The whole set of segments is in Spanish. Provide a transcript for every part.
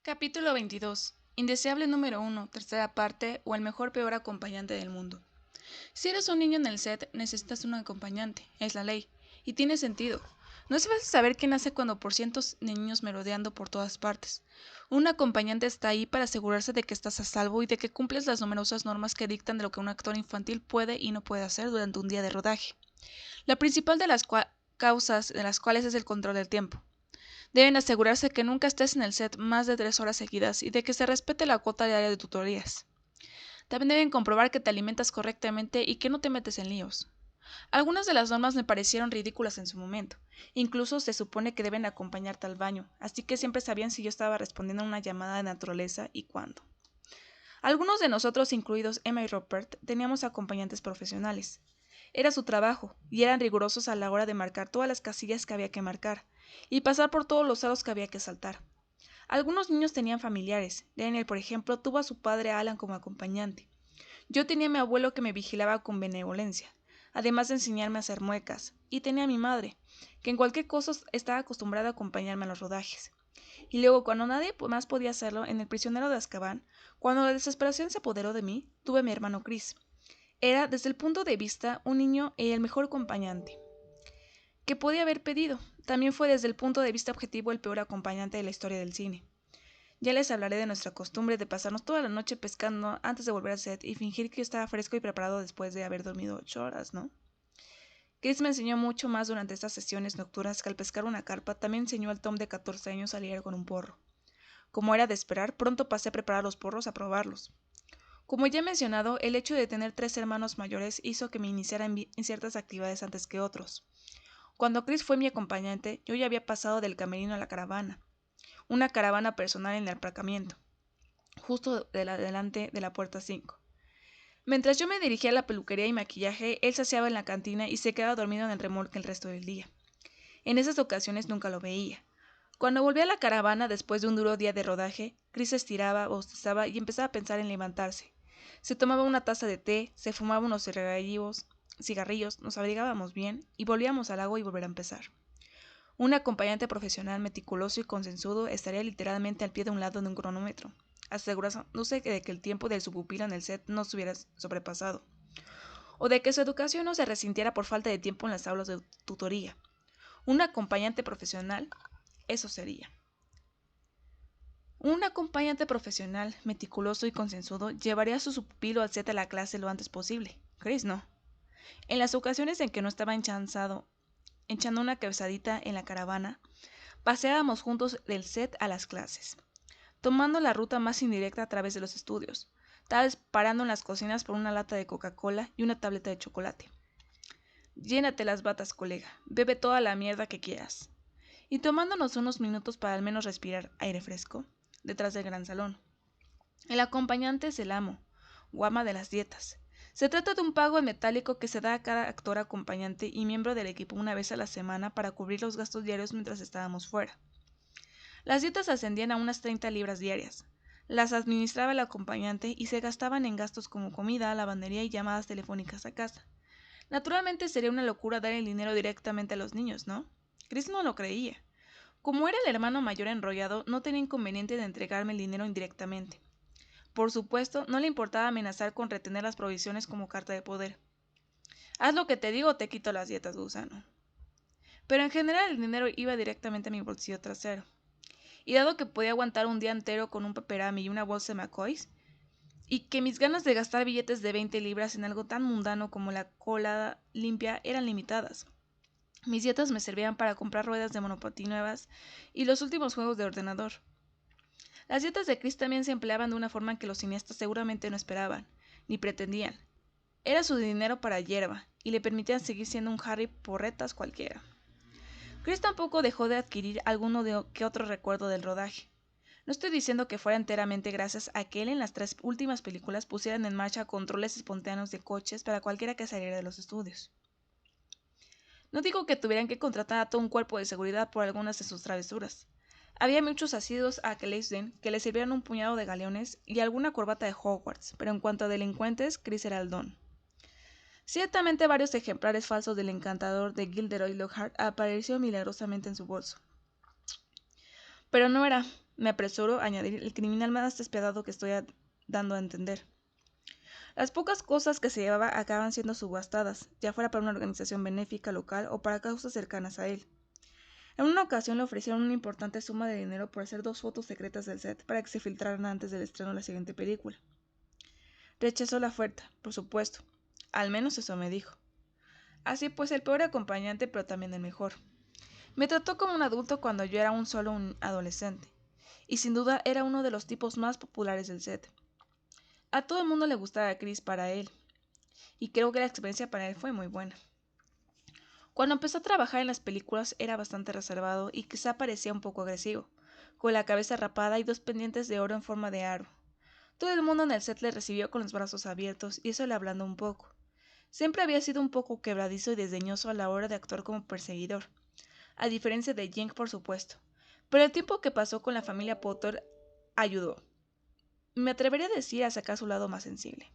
Capítulo 22. Indeseable número 1, tercera parte, o el mejor peor acompañante del mundo. Si eres un niño en el set, necesitas un acompañante, es la ley, y tiene sentido. No es fácil saber qué nace cuando por cientos de niños merodeando por todas partes. Un acompañante está ahí para asegurarse de que estás a salvo y de que cumples las numerosas normas que dictan de lo que un actor infantil puede y no puede hacer durante un día de rodaje. La principal de las causas de las cuales es el control del tiempo. Deben asegurarse que nunca estés en el set más de 3 horas seguidas y de que se respete la cuota diaria de tutorías. También deben comprobar que te alimentas correctamente y que no te metes en líos. Algunas de las normas me parecieron ridículas en su momento. Incluso se supone que deben acompañarte al baño, así que siempre sabían si yo estaba respondiendo a una llamada de naturaleza y cuándo. Algunos de nosotros, incluidos Emma y Rupert, teníamos acompañantes profesionales. Era su trabajo, y eran rigurosos a la hora de marcar todas las casillas que había que marcar, y pasar por todos los salos que había que saltar. Algunos niños tenían familiares. Daniel, por ejemplo, tuvo a su padre Alan como acompañante. Yo tenía a mi abuelo que me vigilaba con benevolencia, además de enseñarme a hacer muecas, y tenía a mi madre, que en cualquier cosa estaba acostumbrada a acompañarme a los rodajes. Y luego, cuando nadie más podía hacerlo, en El prisionero de Azkaban, cuando la desesperación se apoderó de mí, tuve a mi hermano Chris. Era, desde el punto de vista, un niño y el mejor acompañante que podía haber pedido. También fue desde el punto de vista objetivo el peor acompañante de la historia del cine. Ya les hablaré de nuestra costumbre de pasarnos toda la noche pescando antes de volver al set y fingir que yo estaba fresco y preparado después de haber dormido 8 horas, ¿no? Chris me enseñó mucho más durante estas sesiones nocturnas que al pescar una carpa también enseñó al Tom de 14 años a lidiar con un porro. Como era de esperar, pronto pasé a preparar los porros a probarlos. Como ya he mencionado, el hecho de tener 3 hermanos mayores hizo que me iniciara en ciertas actividades antes que otros. Cuando Chris fue mi acompañante, yo ya había pasado del camerino a la caravana, una caravana personal en el aparcamiento, justo delante de la puerta 5. Mientras yo me dirigía a la peluquería y maquillaje, él saciaba en la cantina y se quedaba dormido en el remolque el resto del día. En esas ocasiones nunca lo veía. Cuando volví a la caravana después de un duro día de rodaje, Chris se estiraba, bostezaba y empezaba a pensar en levantarse. Se tomaba una taza de té, se fumaba unos cigarrillos, nos abrigábamos bien y volvíamos al lago y volver a empezar. Un acompañante profesional meticuloso y concienzudo estaría literalmente al pie de un lado de un cronómetro, asegurándose de que el tiempo de su pupila en el set no se hubiera sobrepasado, o de que su educación no se resintiera por falta de tiempo en las aulas de tutoría. Un acompañante profesional, eso sería. Un acompañante profesional, meticuloso y concienzudo, llevaría a su pupilo al set de la clase lo antes posible. Chris no. En las ocasiones en que no estaba echando una cabezadita en la caravana, paseábamos juntos del set a las clases, tomando la ruta más indirecta a través de los estudios, tal vez parando en las cocinas por una lata de Coca-Cola y una tableta de chocolate. Llénate las batas, colega, bebe toda la mierda que quieras. Y tomándonos unos minutos para al menos respirar aire fresco, detrás del gran salón. El acompañante es el amo, o ama de las dietas. Se trata de un pago en metálico que se da a cada actor acompañante y miembro del equipo una vez a la semana para cubrir los gastos diarios mientras estábamos fuera. Las dietas ascendían a unas 30 libras diarias. Las administraba el acompañante y se gastaban en gastos como comida, lavandería y llamadas telefónicas a casa. Naturalmente sería una locura dar el dinero directamente a los niños, ¿no? Chris no lo creía. Como era el hermano mayor enrollado, no tenía inconveniente de entregarme el dinero indirectamente. Por supuesto, no le importaba amenazar con retener las provisiones como carta de poder. Haz lo que te digo o te quito las dietas, gusano. Pero en general el dinero iba directamente a mi bolsillo trasero. Y dado que podía aguantar un día entero con un paperami y una bolsa de McCoys, y que mis ganas de gastar billetes de 20 libras en algo tan mundano como la cola limpia eran limitadas. Mis dietas me servían para comprar ruedas de monopatín nuevas y los últimos juegos de ordenador. Las dietas de Chris también se empleaban de una forma que los cineastas seguramente no esperaban, ni pretendían. Era su dinero para hierba, y le permitían seguir siendo un Harry Porretas cualquiera. Chris tampoco dejó de adquirir que otro recuerdo del rodaje. No estoy diciendo que fuera enteramente gracias a que él en las 3 últimas películas pusieran en marcha controles espontáneos de coches para cualquiera que saliera de los estudios. No digo que tuvieran que contratar a todo un cuerpo de seguridad por algunas de sus travesuras. Había muchos asiduos a Gleisden que le sirvieron un puñado de galeones y alguna corbata de Hogwarts, pero en cuanto a delincuentes, Chris era el don. Ciertamente varios ejemplares falsos del encantador de Gilderoy Lockhart aparecieron milagrosamente en su bolso. Pero no era Me apresuro a añadir el criminal más despiadado que estoy dando a entender. Las pocas cosas que se llevaba acaban siendo subastadas, ya fuera para una organización benéfica local o para causas cercanas a él. En una ocasión le ofrecieron una importante suma de dinero por hacer 2 fotos secretas del set para que se filtraran antes del estreno de la siguiente película. Rechazó la oferta, por supuesto. Al menos eso me dijo. Así pues, el peor acompañante, pero también el mejor. Me trató como un adulto cuando yo era solo un adolescente, y sin duda era uno de los tipos más populares del set. A todo el mundo le gustaba Chris para él, y creo que la experiencia para él fue muy buena. Cuando empezó a trabajar en las películas era bastante reservado y quizá parecía un poco agresivo, con la cabeza rapada y 2 pendientes de oro en forma de aro. Todo el mundo en el set le recibió con los brazos abiertos y eso le ablandó un poco. Siempre había sido un poco quebradizo y desdeñoso a la hora de actuar como perseguidor, a diferencia de Jenk, por supuesto. Pero el tiempo que pasó con la familia Potter ayudó. Me atrevería a decir a sacar su lado más sensible.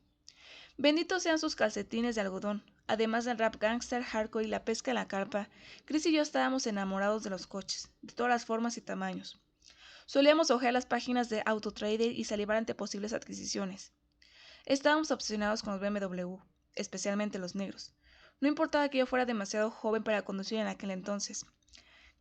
Benditos sean sus calcetines de algodón. Además del rap gangster, hardcore y la pesca en la carpa, Chris y yo estábamos enamorados de los coches, de todas las formas y tamaños. Solíamos hojear las páginas de AutoTrader y salivar ante posibles adquisiciones. Estábamos obsesionados con los BMW, especialmente los negros. No importaba que yo fuera demasiado joven para conducir en aquel entonces.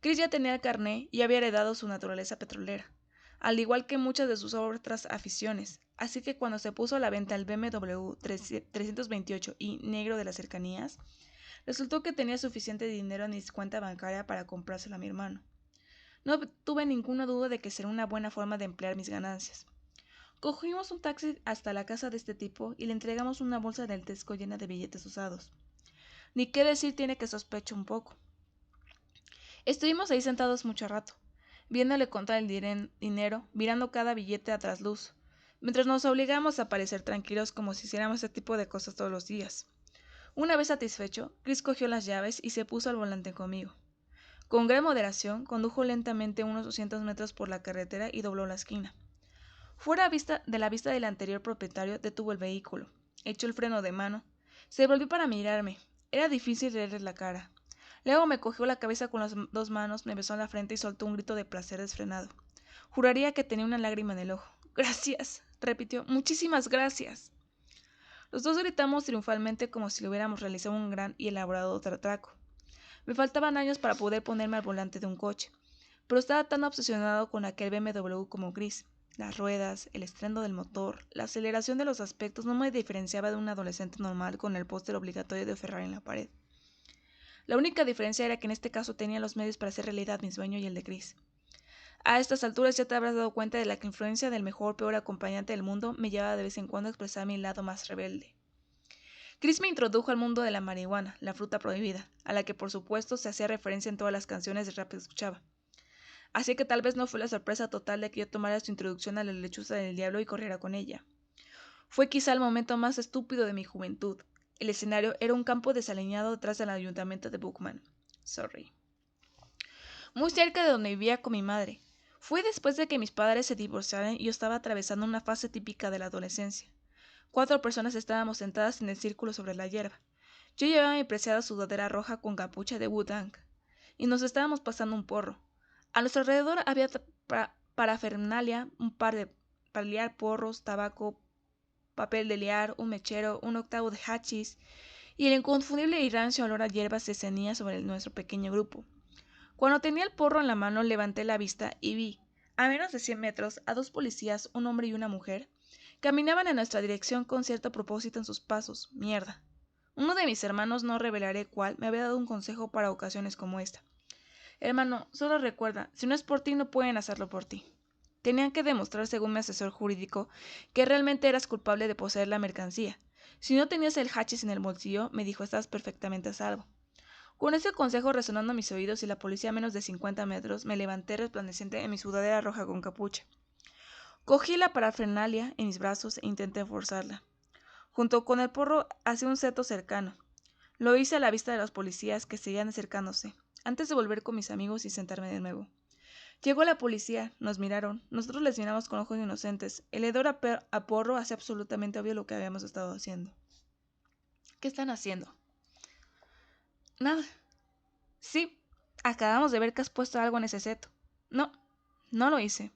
Chris ya tenía el carné y había heredado su naturaleza petrolera, al igual que muchas de sus otras aficiones, así que cuando se puso a la venta el BMW 328i negro de las cercanías, resultó que tenía suficiente dinero en mi cuenta bancaria para comprárselo a mi hermano. No tuve ninguna duda de que sería una buena forma de emplear mis ganancias. Cogimos un taxi hasta la casa de este tipo y le entregamos una bolsa del Tesco llena de billetes usados. Ni qué decir tiene que sospecho un poco. Estuvimos ahí sentados mucho rato, viéndole contar el dinero, mirando cada billete a trasluz, mientras nos obligamos a parecer tranquilos como si hiciéramos ese tipo de cosas todos los días. Una vez satisfecho, Chris cogió las llaves y se puso al volante conmigo. Con gran moderación, condujo lentamente unos 200 metros por la carretera y dobló la esquina. Fuera de la vista del anterior propietario, detuvo el vehículo, echó el freno de mano, se volvió para mirarme. Era difícil leerle la cara. Luego me cogió la cabeza con las 2 manos, me besó en la frente y soltó un grito de placer desfrenado. Juraría que tenía una lágrima en el ojo. Gracias, repitió. Muchísimas gracias. Los dos gritamos triunfalmente como si le hubiéramos realizado un gran y elaborado atraco. Me faltaban años para poder ponerme al volante de un coche, pero estaba tan obsesionado con aquel BMW como Chris. Las ruedas, el estruendo del motor, la aceleración de los aspectos no me diferenciaba de un adolescente normal con el póster obligatorio de Ferrari en la pared. La única diferencia era que en este caso tenía los medios para hacer realidad mi sueño y el de Chris. A estas alturas ya te habrás dado cuenta de la que influencia del mejor o peor acompañante del mundo me llevaba de vez en cuando a expresar mi lado más rebelde. Chris me introdujo al mundo de la marihuana, la fruta prohibida, a la que por supuesto se hacía referencia en todas las canciones de rap que escuchaba. Así que tal vez no fue la sorpresa total de que yo tomara su introducción a la lechuza del diablo y corriera con ella. Fue quizá el momento más estúpido de mi juventud. El escenario era un campo desaliñado detrás del ayuntamiento de Bookman. Muy cerca de donde vivía con mi madre. Fue después de que mis padres se divorciaran y yo estaba atravesando una fase típica de la adolescencia. 4 personas estábamos sentadas en el círculo sobre la hierba. Yo llevaba mi preciada sudadera roja con capucha de Wu-Tang, y nos estábamos pasando un porro. A nuestro alrededor había parafernalia, un par de para liar porros, tabaco, papel de liar, un mechero, un octavo de hachís, y el inconfundible y rancio olor a hierbas se cernía sobre nuestro pequeño grupo. Cuando tenía el porro en la mano, levanté la vista y vi, a menos de 100 metros, a 2 policías, un hombre y una mujer. Caminaban en nuestra dirección con cierto propósito en sus pasos. Mierda. Uno de mis hermanos, no revelaré cuál, me había dado un consejo para ocasiones como esta. Hermano, solo recuerda, si no es por ti, no pueden hacerlo por ti. Tenían que demostrar, según mi asesor jurídico, que realmente eras culpable de poseer la mercancía. Si no tenías el hachís en el bolsillo, me dijo, estás perfectamente a salvo. Con ese consejo resonando a mis oídos y la policía a menos de 50 metros, me levanté resplandeciente en mi sudadera roja con capucha. Cogí la parafernalia en mis brazos e intenté forzarla. Junto con el porro hacia un seto cercano. Lo hice a la vista de los policías que seguían acercándose, antes de volver con mis amigos y sentarme de nuevo. Llegó la policía, nos miraron, nosotros les miramos con ojos inocentes. El hedor a porro hace absolutamente obvio lo que habíamos estado haciendo. ¿Qué están haciendo? Nada. Sí, acabamos de ver que has puesto algo en ese seto. No, no lo hice.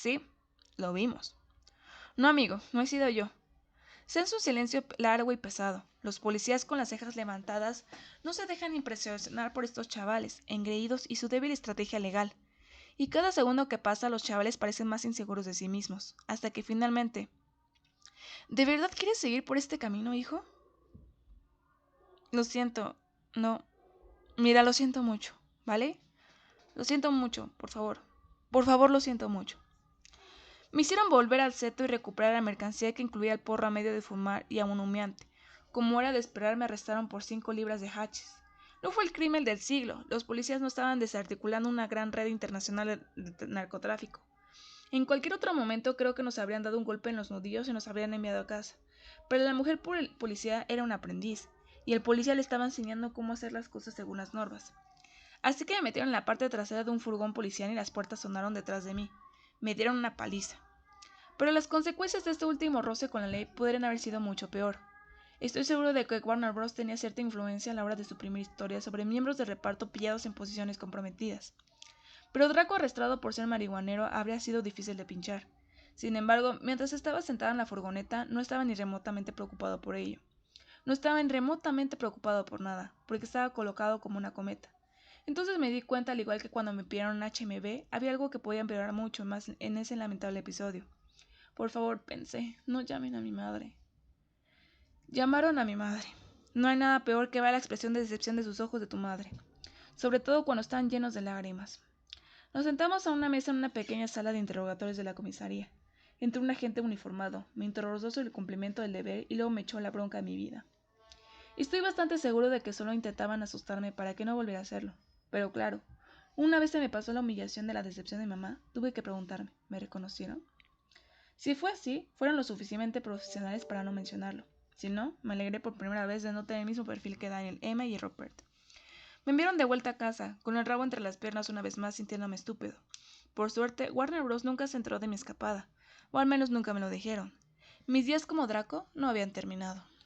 Sí, lo vimos. No, amigo, no he sido yo. Se hace un silencio largo y pesado. Los policías con las cejas levantadas no se dejan impresionar por estos chavales, engreídos y su débil estrategia legal. Y cada segundo que pasa los chavales parecen más inseguros de sí mismos, hasta que finalmente... ¿De verdad quieres seguir por este camino, hijo? Lo siento, no. Mira, lo siento mucho, ¿vale? Lo siento mucho, por favor. Por favor, lo siento mucho. Me hicieron volver al seto y recuperar la mercancía que incluía el porro a medio de fumar y aún humeante. Como era de esperar, me arrestaron por 5 libras de hachís. No fue el crimen del siglo. Los policías no estaban desarticulando una gran red internacional de narcotráfico. En cualquier otro momento creo que nos habrían dado un golpe en los nudillos y nos habrían enviado a casa. Pero la mujer policía era un aprendiz, y el policía le estaba enseñando cómo hacer las cosas según las normas. Así que me metieron en la parte trasera de un furgón policial y las puertas sonaron detrás de mí. Me dieron una paliza. Pero las consecuencias de este último roce con la ley podrían haber sido mucho peor. Estoy seguro de que Warner Bros. Tenía cierta influencia a la hora de suprimir historias sobre miembros de reparto pillados en posiciones comprometidas. Pero Draco arrestado por ser marihuanero habría sido difícil de pinchar. Sin embargo, mientras estaba sentada en la furgoneta, no estaba ni remotamente preocupado por ello. No estaba ni remotamente preocupado por nada, porque estaba colocado como una cometa. Entonces me di cuenta, al igual que cuando me pidieron HMB, había algo que podía empeorar mucho más en ese lamentable episodio. Por favor, pensé, no llamen a mi madre. Llamaron a mi madre. No hay nada peor que ver la expresión de decepción de sus ojos de tu madre, sobre todo cuando están llenos de lágrimas. Nos sentamos a una mesa en una pequeña sala de interrogatorios de la comisaría. Entró un agente uniformado, me interrogó sobre el cumplimiento del deber y luego me echó la bronca de mi vida. Estoy bastante seguro de que solo intentaban asustarme para que no volviera a hacerlo. Pero claro, una vez se me pasó la humillación de la decepción de mamá, tuve que preguntarme, ¿me reconocieron? Si fue así, fueron lo suficientemente profesionales para no mencionarlo. Si no, me alegré por primera vez de no tener el mismo perfil que Daniel, Emma y Robert. Me enviaron de vuelta a casa, con el rabo entre las piernas una vez más sintiéndome estúpido. Por suerte, Warner Bros. Nunca se enteró de mi escapada, o al menos nunca me lo dijeron. Mis días como Draco no habían terminado.